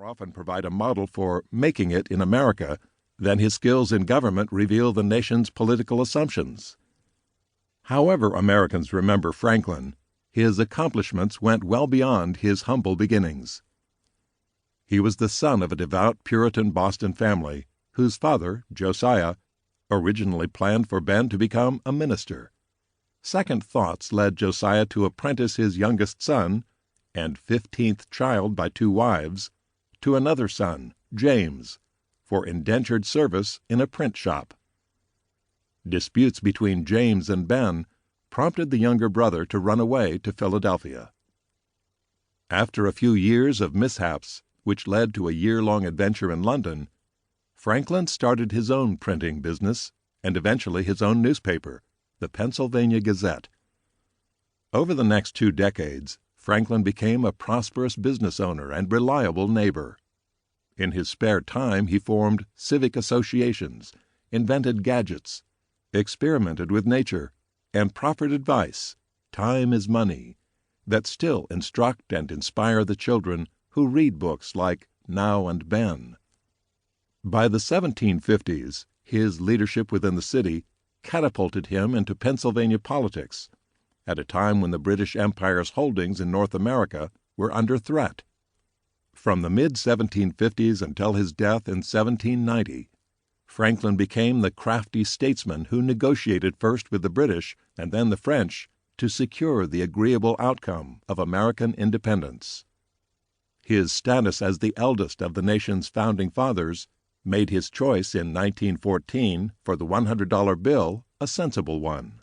often provide a model for making it in America than his skills in government reveal the nation's political assumptions. However Americans remember Franklin, his accomplishments went well beyond his humble beginnings. He was the son of a devout Puritan Boston family, whose father, Josiah, originally planned for Ben to become a minister. Second thoughts led Josiah to apprentice his youngest son, and 15th child by 2 wives, to another son, James, for indentured service in a print shop. Disputes between James and Ben prompted the younger brother to run away to Philadelphia. After a few years of mishaps, which led to a year-long adventure in London, Franklin started his own printing business and eventually his own newspaper, the Pennsylvania Gazette. Over the next 2 decades, Franklin became a prosperous business owner and reliable neighbor. In his spare time, he formed civic associations, invented gadgets, experimented with nature, and proffered advice, time is money, that still instruct and inspire the children who read books like Now and Ben. By the 1750s, his leadership within the city catapulted him into Pennsylvania politics, at a time when the British Empire's holdings in North America were under threat. From the mid-1750s until his death in 1790, Franklin became the crafty statesman who negotiated first with the British and then the French to secure the agreeable outcome of American independence. His status as the eldest of the nation's founding fathers made his choice in 1914 for the $100 bill a sensible one.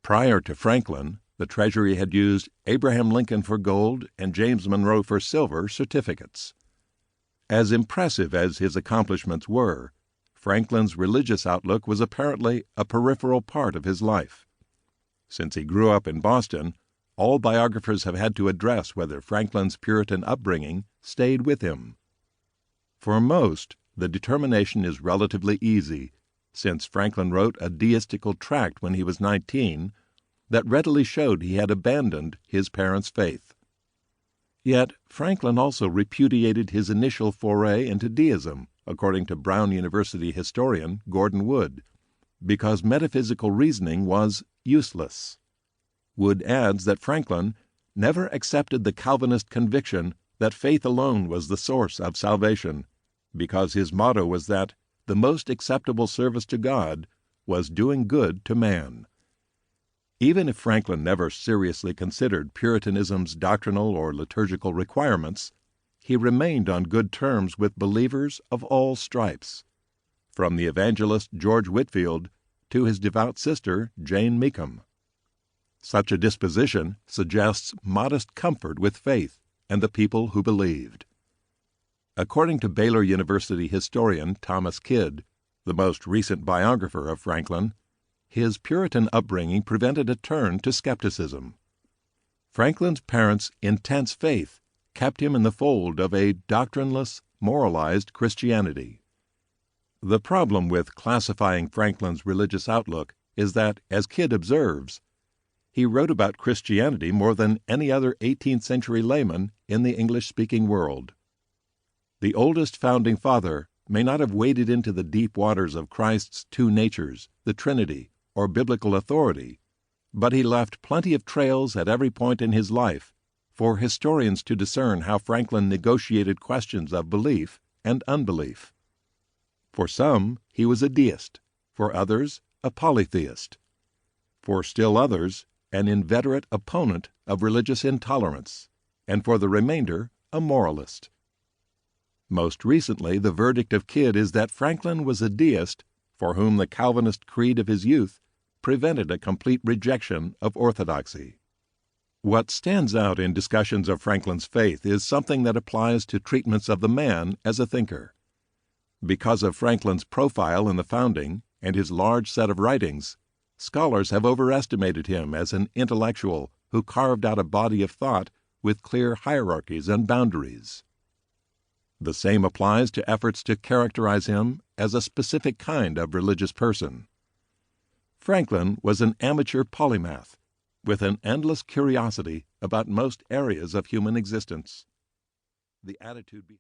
Prior to Franklin, the Treasury had used Abraham Lincoln for gold and James Monroe for silver certificates. As impressive as his accomplishments were, Franklin's religious outlook was apparently a peripheral part of his life. Since he grew up in Boston, all biographers have had to address whether Franklin's Puritan upbringing stayed with him. For most, the determination is relatively easy, since Franklin wrote a deistical tract when he was 19 that readily showed he had abandoned his parents' faith. Yet Franklin also repudiated his initial foray into deism, according to Brown University historian Gordon Wood, because metaphysical reasoning was useless. Wood adds that Franklin never accepted the Calvinist conviction that faith alone was the source of salvation, because his motto was that the most acceptable service to God was doing good to man. Even if Franklin never seriously considered Puritanism's doctrinal or liturgical requirements, he remained on good terms with believers of all stripes, from the evangelist George Whitefield to his devout sister Jane Meekham. Such a disposition suggests modest comfort with faith and the people who believed. According to Baylor University historian Thomas Kidd, the most recent biographer of Franklin, his Puritan upbringing prevented a turn to skepticism. Franklin's parents' intense faith kept him in the fold of a doctrineless, moralized Christianity. The problem with classifying Franklin's religious outlook is that, as Kidd observes, he wrote about Christianity more than any other 18th-century layman in the English-speaking world. The oldest founding father may not have waded into the deep waters of Christ's 2 natures, the Trinity, or biblical authority, but he left plenty of trails at every point in his life for historians to discern how Franklin negotiated questions of belief and unbelief. For some, he was a deist; for others, a polytheist; for still others, an inveterate opponent of religious intolerance; and for the remainder, a moralist. Most recently, the verdict of Kidd is that Franklin was a deist for whom the Calvinist creed of his youth prevented a complete rejection of orthodoxy. What stands out in discussions of Franklin's faith is something that applies to treatments of the man as a thinker. Because of Franklin's profile in the founding and his large set of writings, scholars have overestimated him as an intellectual who carved out a body of thought with clear hierarchies and boundaries. The same applies to efforts to characterize him as a specific kind of religious person. Franklin was an amateur polymath, with an endless curiosity about most areas of human existence. The attitude